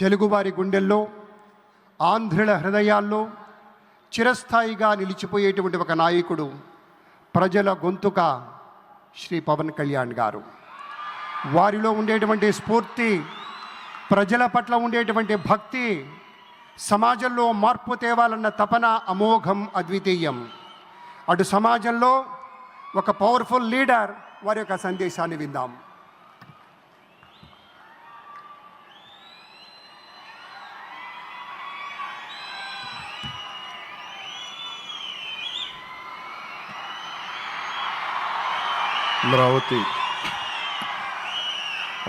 తెలుగువారి గుండెల్లో, ఆంధ్రుల హృదయాల్లో చిరస్థాయిగా నిలిచిపోయేటువంటి ఒక నాయకుడు, ప్రజల గొంతుక శ్రీ పవన్ కళ్యాణ్ గారు. వారిలో ఉండేటువంటి స్ఫూర్తి, ప్రజల పట్ల ఉండేటువంటి భక్తి, సమాజంలో మార్పు తేవాలన్న తపన అమోఘం, అద్వితీయం. అటు సమాజంలో ఒక పవర్ఫుల్ లీడర్ వారి యొక్క సందేశాన్ని విందాం.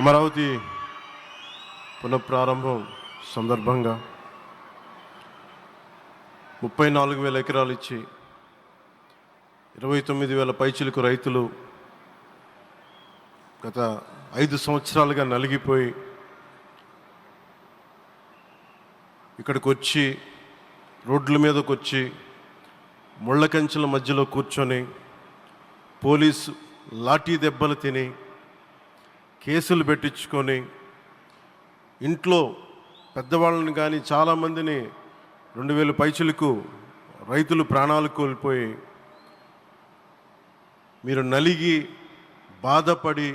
అమరావతి పునఃప్రారంభం సందర్భంగా 34,000 ఎకరాలు ఇచ్చి 29,000 పైచిలకు రైతులు గత 5 సంవత్సరాలుగా నలిగిపోయి ఇక్కడికి వచ్చి రోడ్ల మీదకి వచ్చి ముళ్ళ కంచెల మధ్యలో కూర్చొని పోలీసు లాఠీ దెబ్బలు తిని కేసులు పెట్టించుకొని ఇంట్లో పెద్దవాళ్ళని కానీ చాలామందిని 2,000 పైచులకు రైతులు ప్రాణాలు కోల్పోయి మీరు నలిగి బాధపడి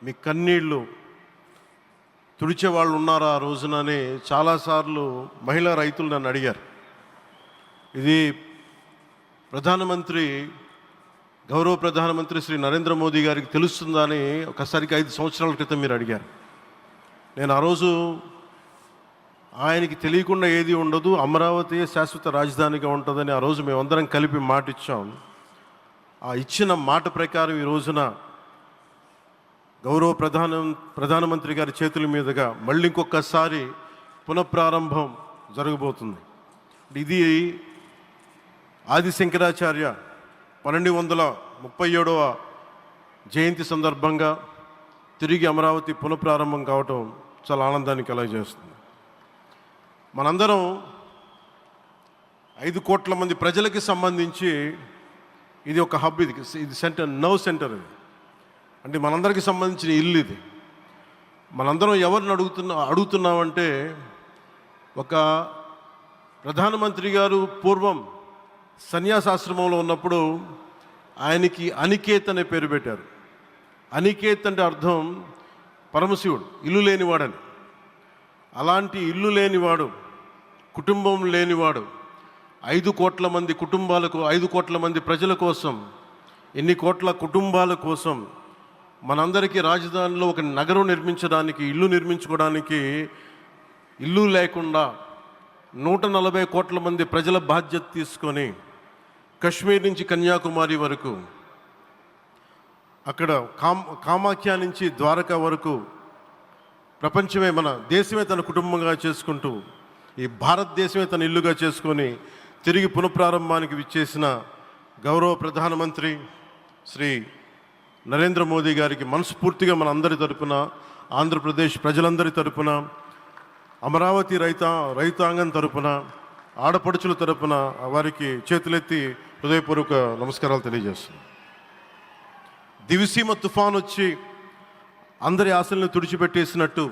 మీ కన్నీళ్ళు తుడిచే వాళ్ళు ఉన్నారా ఆ రోజునని చాలాసార్లు మహిళా రైతులు నన్ను అడిగారు. ఇది గౌరవ ప్రధానమంత్రి శ్రీ నరేంద్ర మోదీ గారికి తెలుస్తుందా అని ఒకసారికి 5 సంవత్సరాల క్రితం మీరు అడిగారు. నేను ఆ రోజు ఆయనకి తెలియకుండా ఏది ఉండదు, అమరావతి శాశ్వత రాజధానిగా ఉంటుందని ఆ రోజు మేమందరం కలిపి మాట ఇచ్చాం. ఆ ఇచ్చిన మాట ప్రకారం ఈ రోజున గౌరవ ప్రధానమంత్రి గారి చేతుల మీదుగా మళ్ళీ ఇంకొకసారి పునఃప్రారంభం జరగబోతుంది. ఇది ఆది శంకరాచార్య 1237వ జయంతి సందర్భంగా తిరిగి అమరావతి పునఃప్రారంభం కావటం చాలా ఆనందాన్ని కలగజేస్తుంది. మనందరం 5 కోట్ల మంది ప్రజలకి సంబంధించి ఇది ఒక హబ్, ఇది సెంటర్, నర్వ్ సెంటర్. ఇది అంటే మనందరికీ సంబంధించిన ఇల్లు. ఇది మనందరం ఎవరిని అడుగుతున్నామంటే, ఒక ప్రధానమంత్రి గారు పూర్వం సన్యాసాశ్రమంలో ఉన్నప్పుడు ఆయనకి అనికేత్ అనే పేరు పెట్టారు. అనికేత్ అంటే అర్థం పరమశివుడు, ఇల్లు లేనివాడని. అలాంటి ఇల్లు లేనివాడు, కుటుంబం లేనివాడు 5 కోట్ల మంది కుటుంబాలకు, 5 కోట్ల మంది ప్రజల కోసం, ఎన్ని కోట్ల కుటుంబాల కోసం మనందరికీ రాజధానిలో ఒక నగరం నిర్మించడానికి, ఇల్లు నిర్మించుకోవడానికి ఇల్లు లేకుండా 140 కోట్ల మంది ప్రజల బాధ్యత తీసుకొని కశ్మీర్ నుంచి కన్యాకుమారి వరకు, అక్కడ కామాఖ్య నుంచి ద్వారకా వరకు ప్రపంచమే, మన దేశమే తన కుటుంబంగా చేసుకుంటూ ఈ భారతదేశమే తన ఇల్లుగా చేసుకొని తిరిగి పునఃప్రారంభానికి విచ్చేసిన గౌరవ ప్రధానమంత్రి శ్రీ నరేంద్ర మోదీ గారికి మనస్ఫూర్తిగా మన అందరి తరపున, ఆంధ్రప్రదేశ్ ప్రజలందరి తరపున, అమరావతి రైతాంగం తరపున, ఆడపడుచుల తరపున వారికి చేతులెత్తి హృదయపూర్వక నమస్కారాలు తెలియజేస్తున్నాను. దివిసీమ తుఫాన్ వచ్చి అందరి ఆశలను తుడిచిపెట్టేసినట్టు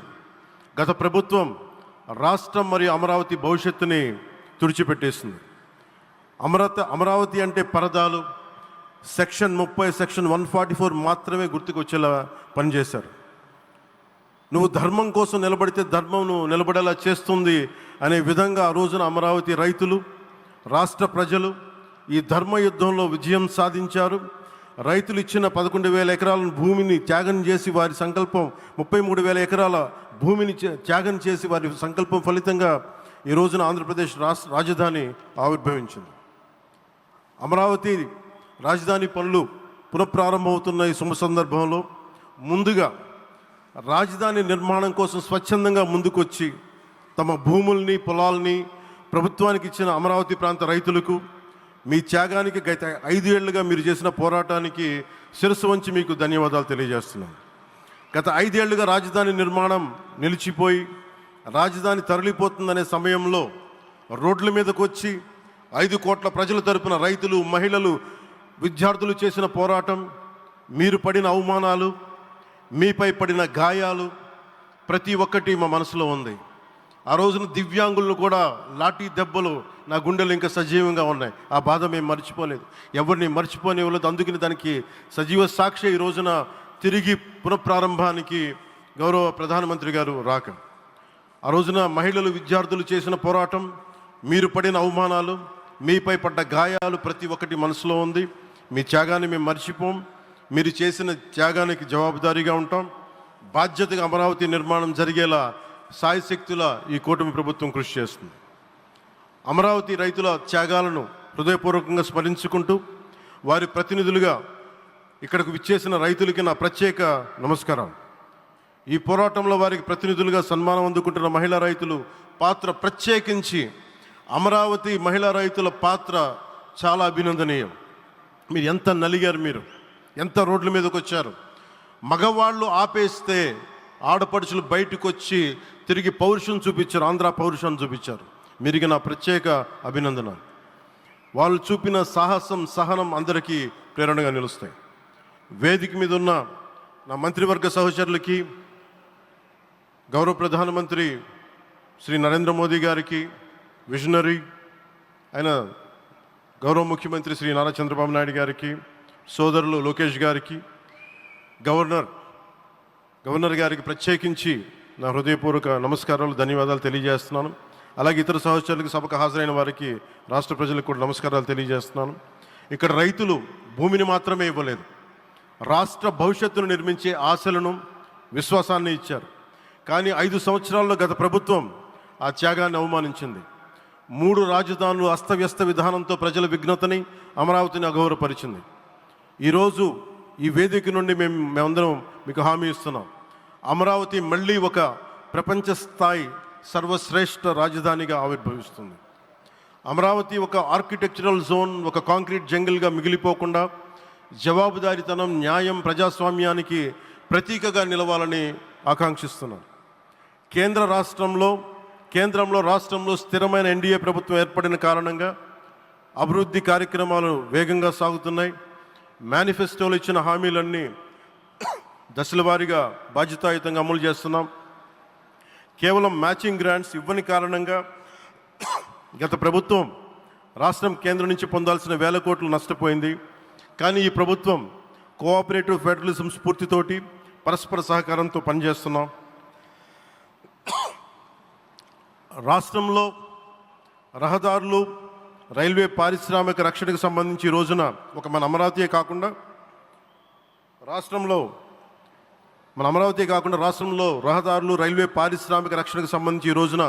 గత ప్రభుత్వం రాష్ట్రం మరియు అమరావతి భవిష్యత్తుని తుడిచిపెట్టేసింది. అమరావతి అంటే పరదాలు, సెక్షన్ 30, సెక్షన్ 144 మాత్రమే గుర్తుకొచ్చేలా పనిచేశారు. నువ్వు ధర్మం కోసం నిలబడితే ధర్మం నువ్వు నిలబడేలా చేస్తుంది అనే విధంగా ఆ రోజున అమరావతి రైతులు, రాష్ట్ర ప్రజలు ఈ ధర్మ యుద్ధంలో విజయం సాధించారు. రైతులు ఇచ్చిన 11,000 ఎకరాల భూమిని త్యాగం చేసి, వారి సంకల్పం 33,000 ఎకరాల భూమిని త్యాగం చేసి వారి సంకల్పం ఫలితంగా ఈ రోజున ఆంధ్రప్రదేశ్ రాజధాని ఆవిర్భవించింది. అమరావతి రాజధాని పనులు పునఃప్రారంభమవుతున్న ఈ శుభ సందర్భంలో ముందుగా రాజధాని నిర్మాణం కోసం స్వచ్ఛందంగా ముందుకొచ్చి తమ భూముల్ని, పొలాల్ని ప్రభుత్వానికి ఇచ్చిన అమరావతి ప్రాంత రైతులకు, మీ త్యాగానికి గత 5 ఏళ్లుగా మీరు చేసిన పోరాటానికి శిరస్సు వంచి మీకు ధన్యవాదాలు తెలియజేస్తున్నాను. గత 5 ఏళ్లుగా రాజధాని నిర్మాణం నిలిచిపోయి రాజధాని తరలిపోతుందనే సమయంలో రోడ్ల మీదకు వచ్చి 5 కోట్ల ప్రజల తరపున రైతులు, మహిళలు, విద్యార్థులు చేసిన పోరాటం, మీరు పడిన అవమానాలు, మీపై పడిన గాయాలు ప్రతి ఒక్కటి మా మనసులో ఉంది. ఆ రోజున దివ్యాంగులను కూడా లాఠీ దెబ్బలు నా గుండెలు ఇంకా సజీవంగా ఉన్నాయి. ఆ బాధ మేము మర్చిపోలేదు, ఎవరిని మర్చిపోనివ్వలేదు. అందుకని దానికి సజీవ సాక్షి ఈ రోజున తిరిగి పునఃప్రారంభానికి గౌరవ ప్రధానమంత్రి గారు రాక, ఆ రోజున మహిళలు విద్యార్థులు చేసిన పోరాటం, మీరు పడిన అవమానాలు, మీపై పడ్డ గాయాలు ప్రతి ఒక్కటి మనసులో ఉంది. మీ త్యాగాన్ని మేము మర్చిపోం. మీరు చేసిన త్యాగానికి జవాబుదారీగా ఉంటాం. బాధ్యతగా అమరావతి నిర్మాణం జరిగేలా సాయశక్తుల ఈ కూటమి ప్రభుత్వం కృషి చేస్తుంది. అమరావతి రైతుల త్యాగాలను హృదయపూర్వకంగా స్మరించుకుంటూ వారి ప్రతినిధులుగా ఇక్కడకు విచ్చేసిన రైతులకి నా ప్రత్యేక నమస్కారం. ఈ పోరాటంలో వారికి ప్రతినిధులుగా సన్మానం అందుకుంటున్న మహిళా రైతులు పాత్ర, ప్రత్యేకించి అమరావతి మహిళా రైతుల పాత్ర చాలా అభినందనీయం. మీరు ఎంత నలిగారు, మీరు ఎంత రోడ్ల మీదకి వచ్చారు. మగవాళ్ళు ఆపేస్తే ఆడపడుచులు బయటకు వచ్చి తిరిగి పౌరుషం చూపించారు, ఆంధ్ర పౌరుషాన్ని చూపించారు. మీరికి నా ప్రత్యేక అభినందన. వాళ్ళు చూపిన సాహసం, సహనం అందరికీ ప్రేరణగా నిలుస్తాయి. వేదిక మీద ఉన్న నా మంత్రివర్గ సహచరులకి, గౌరవ ప్రధానమంత్రి శ్రీ నరేంద్ర మోదీ గారికి, విజనరీ అయిన గౌరవ ముఖ్యమంత్రి శ్రీ నారా చంద్రబాబు నాయుడు గారికి, సోదరులు లోకేష్ గారికి, గవర్నర్ గారికి ప్రత్యేకించి నా హృదయపూర్వక నమస్కారాలు, ధన్యవాదాలు తెలియజేస్తున్నాను. అలాగే ఇతర సహచరులకు, సభకు హాజరైన వారికి, రాష్ట్ర ప్రజలకు కూడా నమస్కారాలు తెలియజేస్తున్నాను. ఇక్కడ రైతులు భూమిని మాత్రమే ఇవ్వలేదు, రాష్ట్ర భవిష్యత్తును నిర్మించే ఆశలను, విశ్వాసాన్ని ఇచ్చారు. కానీ 5 సంవత్సరాల్లో గత ప్రభుత్వం ఆ త్యాగాన్ని అవమానించింది. 3 రాజధానులు అస్తవ్యస్త విధానంతో ప్రజల విఘ్నతని, అమరావతిని అగౌరవపరిచింది. ఈరోజు ఈ వేదిక నుండి మేమందరం మీకు హామీ ఇస్తున్నాం, అమరావతి మళ్ళీ ఒక ప్రపంచ స్థాయి సర్వశ్రేష్ఠ రాజధానిగా ఆవిర్భవిస్తుంది. అమరావతి ఒక ఆర్కిటెక్చరల్ జోన్, ఒక కాంక్రీట్ జంగిల్గా మిగిలిపోకుండా జవాబుదారీతనం, న్యాయం, ప్రజాస్వామ్యానికి ప్రతీకగా నిలవాలని ఆకాంక్షిస్తున్నాం. కేంద్రంలో రాష్ట్రంలో స్థిరమైన ఎన్డీఏ ప్రభుత్వం ఏర్పడిన కారణంగా అభివృద్ధి కార్యక్రమాలు వేగంగా సాగుతున్నాయి. మేనిఫెస్టోలో ఇచ్చిన హామీలన్నీ దశల వారీగా బాధ్యతాయుతంగా అమలు చేస్తున్నాం. కేవలం మ్యాచింగ్ గ్రాంట్స్ ఇవ్వని కారణంగా గత ప్రభుత్వం రాష్ట్రం కేంద్రం నుంచి పొందాల్సిన 1000 కోట్లు నష్టపోయింది. కానీ ఈ ప్రభుత్వం కోఆపరేటివ్ ఫెడరలిజం స్ఫూర్తితోటి, పరస్పర సహకారంతో పనిచేస్తున్నాం. రాష్ట్రంలో రహదారులు, రైల్వే, పారిశ్రామిక రక్షణకు సంబంధించి ఈ రోజున ఒక మన అమరావతి కాకుండా రాష్ట్రంలో రహదారులు, రైల్వే, పారిశ్రామిక రక్షణకు సంబంధించి ఈ రోజున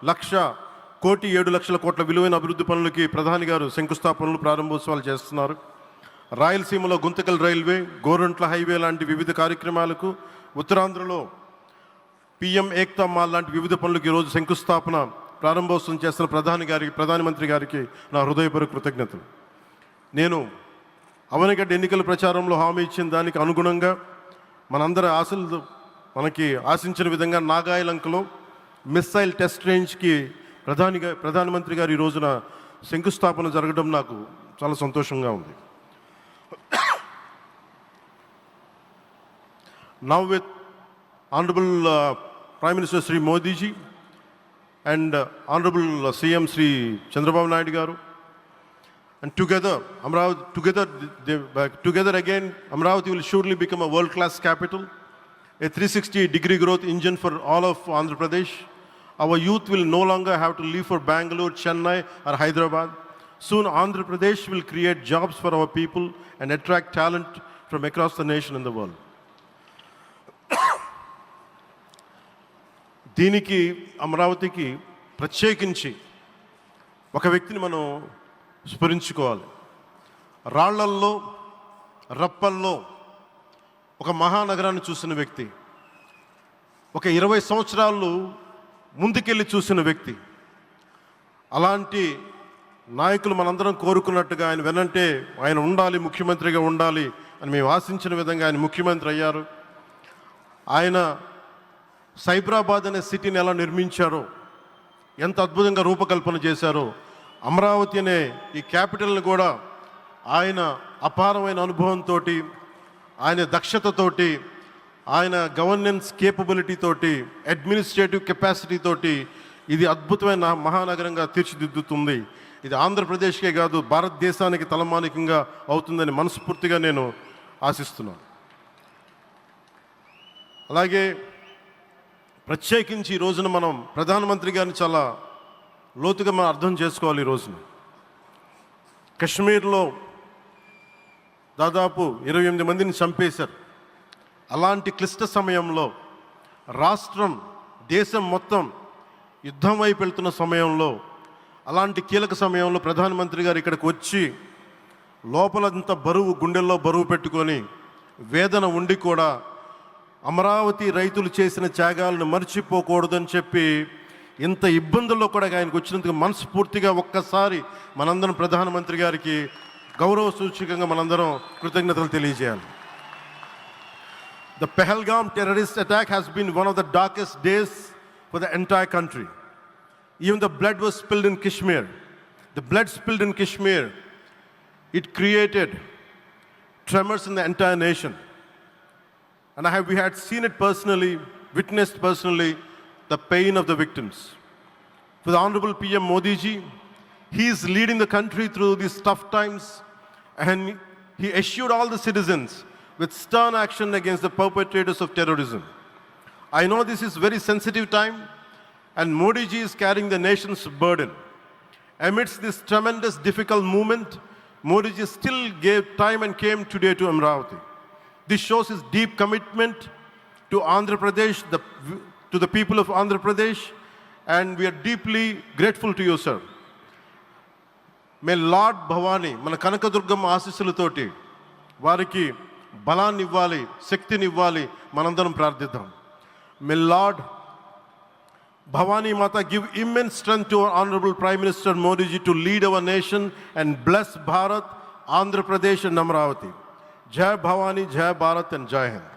1,07,00,000 కోట్ల విలువైన అభివృద్ధి పనులకి ప్రధాని గారు శంకుస్థాపనలు, ప్రారంభోత్సవాలు చేస్తున్నారు. రాయలసీమలో గుంతకల్ రైల్వే, గోరంట్ల హైవే లాంటి వివిధ కార్యక్రమాలకు, ఉత్తరాంధ్రలో పిఎం ఏక్తా మాల్ లాంటి వివిధ పనులకు ఈరోజు శంకుస్థాపన, ప్రారంభోత్సవం చేస్తున్న ప్రధానమంత్రి గారికి నా హృదయపూర్వక కృతజ్ఞతలు. నేను అవనిగడ్డ ఎన్నికల ప్రచారంలో హామీ ఇచ్చిన దానికి అనుగుణంగా మనందరి ఆశలు మనకి ఆశించిన విధంగా నాగాయలంకలో మిస్సైల్ టెస్ట్ రేంజ్కి ప్రధానమంత్రి గారు ఈ రోజున శంకుస్థాపన జరగడం నాకు చాలా సంతోషంగా ఉంది. Now with Honorable Prime Minister Sri Modi ji and Honorable CM Sri Chandrababu Naidu garu, and together again Amravati will surely become a world-class capital, a 360-degree growth engine for all of Andhra Pradesh. Our youth will no longer have to leave for Bangalore, Chennai or Hyderabad. Soon Andhra Pradesh will create jobs for our people and attract talent from across the nation and the world. దీనికి అమరావతికి ప్రత్యేకించి ఒక వ్యక్తిని మనం స్మరించుకోవాలి. రాళ్లల్లో, రప్పల్లో ఒక మహానగరాన్ని చూసిన వ్యక్తి, ఒక 20 సంవత్సరాలు ముందుకెళ్ళి చూసిన వ్యక్తి. అలాంటి నాయకులు మనందరం కోరుకున్నట్టుగా ఆయన వెనంటే ఆయన ఉండాలి, ముఖ్యమంత్రిగా ఉండాలి అని మేము ఆశించిన విధంగా ఆయన ముఖ్యమంత్రి అయ్యారు. ఆయన సైబరాబాద్ అనే సిటీని ఎలా నిర్మించారో, ఎంత అద్భుతంగా రూపకల్పన చేశారో, అమరావతి అనే ఈ క్యాపిటల్ని కూడా ఆయన అపారమైన అనుభవంతో, ఆయన దక్షతతోటి, ఆయన గవర్నెన్స్ కేపబిలిటీ తోటి, అడ్మినిస్ట్రేటివ్ కెపాసిటీ తోటి ఇది అద్భుతమైన మహానగరంగా తీర్చిదిద్దుతుంది. ఇది ఆంధ్రప్రదేశ్కే కాదు, భారతదేశానికి తలమానికంగా అవుతుందని మనస్ఫూర్తిగా నేను ఆశిస్తున్నాను. అలాగే ప్రత్యేకించి ఈ రోజున మనం ప్రధానమంత్రి గారిని చాలా లోతుగా మనం అర్థం చేసుకోవాలి. ఈ రోజున కశ్మీర్లో దాదాపు 28 మందిని చంపేశారు. అలాంటి క్లిష్ట సమయంలో రాష్ట్రం, దేశం మొత్తం యుద్ధం వైపు వెళ్తున్న సమయంలో, అలాంటి కీలక సమయంలో ప్రధానమంత్రి గారు ఇక్కడికి వచ్చి లోపలంతా బరువు, గుండెల్లో బరువు పెట్టుకొని వేదన ఉండి కూడా అమరావతి రైతులు చేసిన త్యాగాలను మర్చిపోకూడదని చెప్పి ఇంత ఇబ్బందుల్లో కూడా ఆయనకు వచ్చినందుకు మనస్ఫూర్తిగా ఒక్కసారి మనందరం ప్రధానమంత్రి గారికి గౌరవ సూచకంగా మనందరం కృతజ్ఞతలు తెలియజేయాలి. The Pahalgam terrorist attack has been one of the darkest days for the entire country. Even the blood was spilled in Kashmir. The blood spilled in Kashmir, it created tremors in the entire nation. And we had seen it personally, witnessed personally, the pain of the victims. For the Honorable PM Modi ji, he is leading the country through these tough times, and he assured all the citizens with stern action against the perpetrators of terrorism. I know this is very sensitive time, and Modi ji is carrying the nation's burden. Amidst this tremendous difficult movement, Modi ji still gave time and came today to Amravati. This shows his deep commitment to Andhra Pradesh, to the people of Andhra Pradesh, and we are deeply grateful to you, sir. May Lord Bhavani, మన కనకదుర్గమ్మ ఆశీస్సులతోటి వారికి బలాన్ని ఇవ్వాలి, శక్తిని ఇవ్వాలి, మనందరం ప్రార్థిద్దాం. May Lord Bhavani Mata give immense strength to our Honorable Prime Minister Modi ji to lead our nation and bless Bharat, Andhra Pradesh and Amravati. Jai Bhavani, Jai Bharat and Jai Hind.